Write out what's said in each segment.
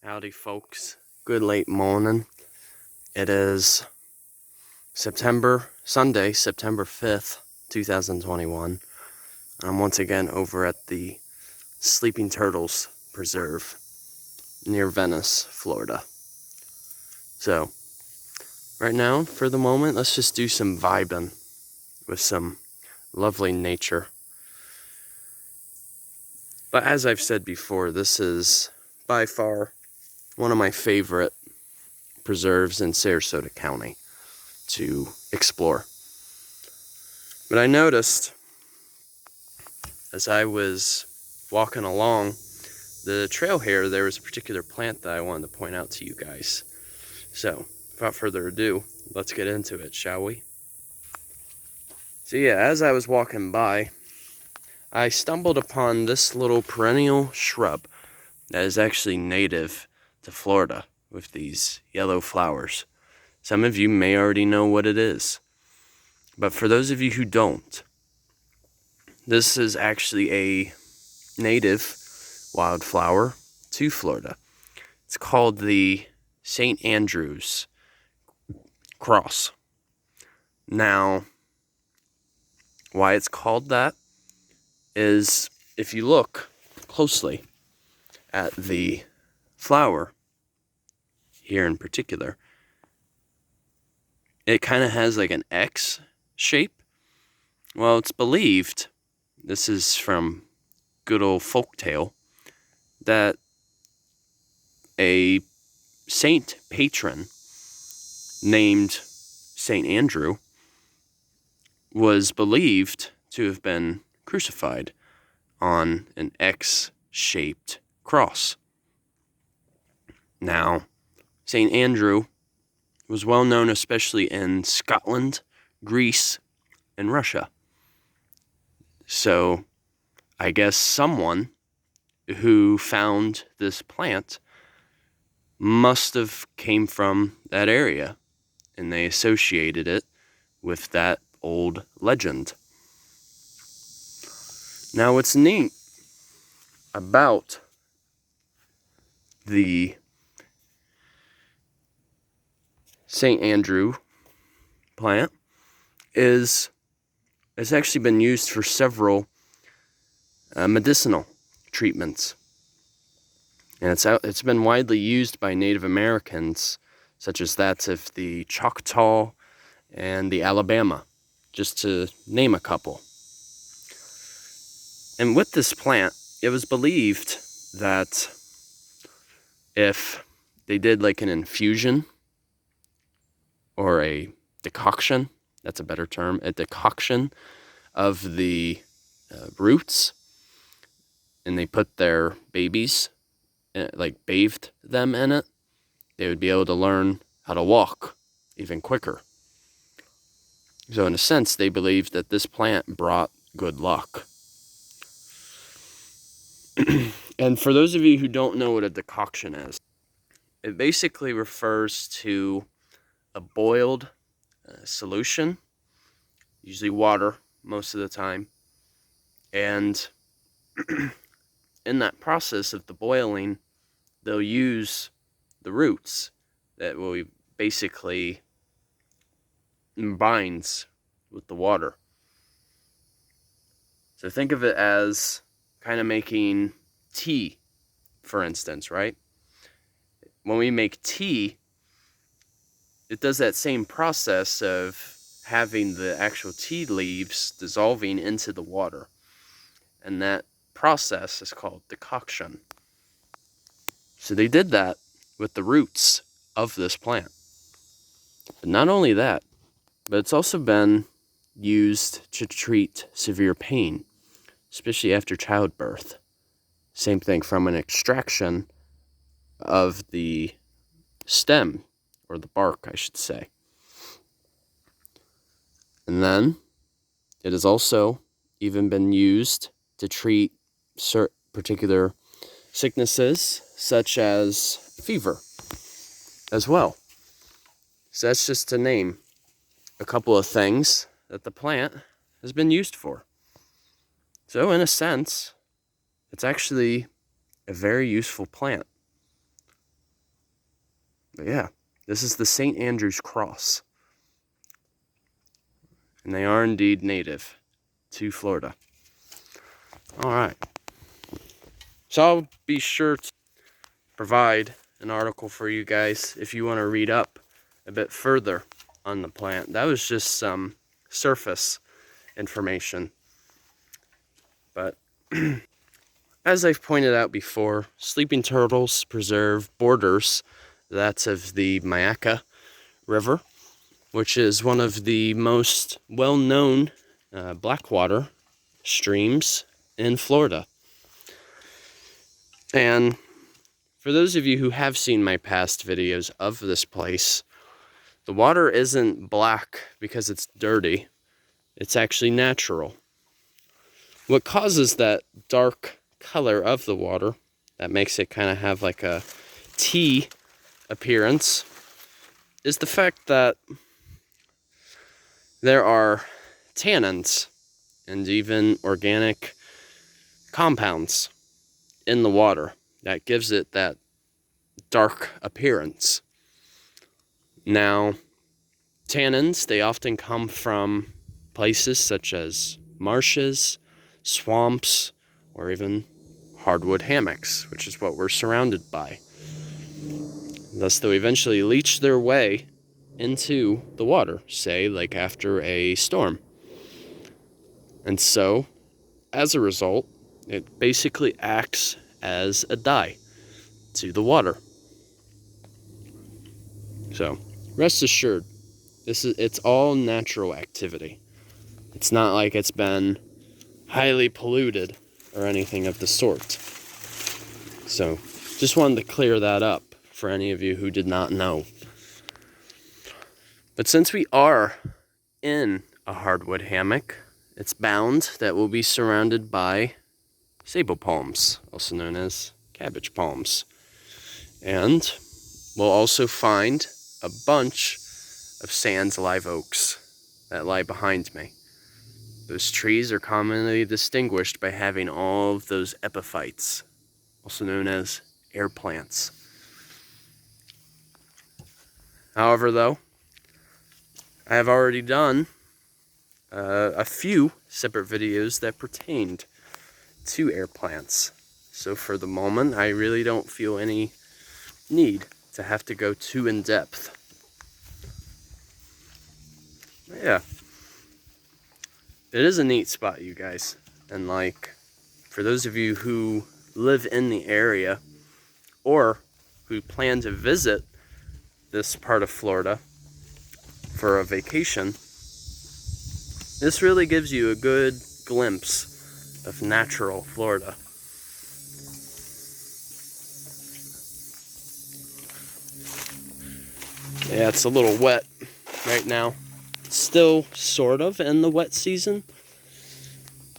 Howdy folks, good late morning. It is Sunday, September 5th, 2021. I'm once again over at the Sleeping Turtles Preserve near Venice, Florida. So, right now, for the moment, let's just do some vibing with some lovely nature. But as I've said before, this is by far one of my favorite preserves in Sarasota County to explore. But I noticed as I was walking along the trail here, there was a particular plant that I wanted to point out to you guys. So, without further ado, let's get into it, shall we? So yeah, as I was walking by, I stumbled upon this little perennial shrub that is actually native to Florida with these yellow flowers. Some of you may already know what it is, but for those of you who don't, this is actually a native wildflower to Florida. It's called the St. Andrew's cross. Now, why it's called that is if you look closely at the flower here in particular, it kind of has like an X shape. Well, it's believed, this is from good old folktale, that a saint patron named St. Andrew was believed to have been crucified on an X-shaped cross. Now, St. Andrew was well known especially in Scotland, Greece, and Russia. So, I guess someone who found this plant must have came from that area, and they associated it with that old legend. Now, what's neat about the St. Andrew plant is it's actually been used for several medicinal treatments. And it's been widely used by Native Americans, such as that of the Choctaw and the Alabama, just to name a couple. And with this plant, it was believed that if they did like an infusion or a decoction, that's a better term, a decoction of the roots, and they put their babies, like bathed them in it, they would be able to learn how to walk even quicker. So in a sense, they believed that this plant brought good luck. And for those of you who don't know what a decoction is, it basically refers to a boiled solution, usually water most of the time, and in that process of the boiling, they'll use the roots that will basically binds with the water. So think of it as kind of making tea, for instance, right? When we make tea, it does that same process of having the actual tea leaves dissolving into the water. And that process is called decoction. So they did that with the roots of this plant. But not only that, but it's also been used to treat severe pain, especially after childbirth. Same thing from an extraction of the stem, or the bark, I should say. And then it has also even been used to treat certain particular sicknesses, such as fever, as well. So that's just to name a couple of things that the plant has been used for. So in a sense, it's actually a very useful plant. But yeah, this is the St. Andrew's cross. And they are indeed native to Florida. Alright. So I'll be sure to provide an article for you guys if you want to read up a bit further on the plant. That was just some surface information. But as I've pointed out before, Sleeping Turtles Preserve borders that of the Myakka River, which is one of the most well-known blackwater streams in Florida. And for those of you who have seen my past videos of this place, the water isn't black because it's dirty. It's actually natural. What causes that dark color of the water, that makes it kind of have like a tea appearance, is the fact that there are tannins and even organic compounds in the water that gives it that dark appearance. Now, tannins, they often come from places such as marshes, swamps, or even hardwood hammocks, which is what we're surrounded by. Thus, they'll eventually leach their way into the water, say, like after a storm. And so, as a result, it basically acts as a dye to the water. So, rest assured, it's all natural activity. It's not like it's been highly polluted or anything of the sort. So, just wanted to clear that up for any of you who did not know. But since we are in a hardwood hammock, it's bound that we'll be surrounded by sable palms, also known as cabbage palms. And we'll also find a bunch of Sand's live oaks that lie behind me. Those trees are commonly distinguished by having all of those epiphytes, also known as air plants. However, though, I have already done a few separate videos that pertained to air plants. So for the moment, I really don't feel any need to have to go too in depth. Yeah. It is a neat spot, you guys. And like, for those of you who live in the area or who plan to visit this part of Florida for a vacation, this really gives you a good glimpse of natural Florida. Yeah, it's a little wet right now. It's still sort of in the wet season,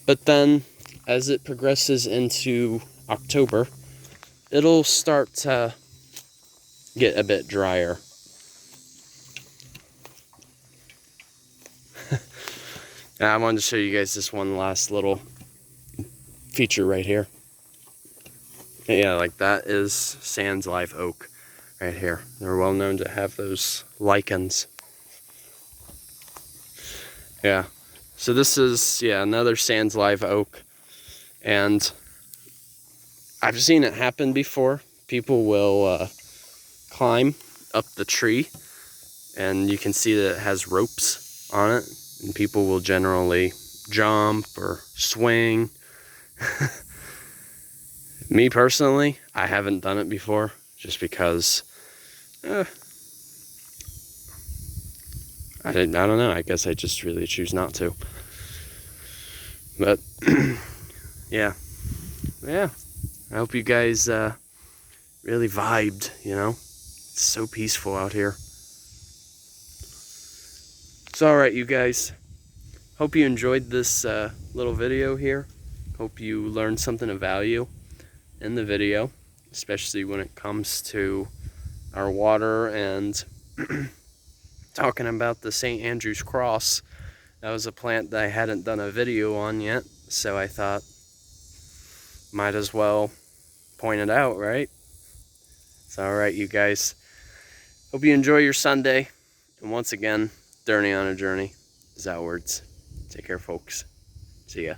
but then as it progresses into October, it'll start to get a bit drier. I wanted to show you guys this one last little feature right here. Yeah, like that is Sand's live oak right here. They're well known to have those lichens. Yeah, so this is, another Sand's live oak. And I've seen it happen before. People will climb up the tree, and you can see that it has ropes on it. And people will generally jump or swing. Me personally, I haven't done it before, just because I don't know. I guess I just really choose not to. But yeah. I hope you guys really vibed. It's so peaceful out here. So alright, you guys, hope you enjoyed this little video here. Hope you learned something of value in the video, especially when it comes to our water and talking about the St. Andrew's cross. That was a plant that I hadn't done a video on yet, so I thought might as well point it out, right? So alright, you guys, Hope you enjoy your Sunday. And once again, Journey on a Journey is outwards. Take care, folks. See ya.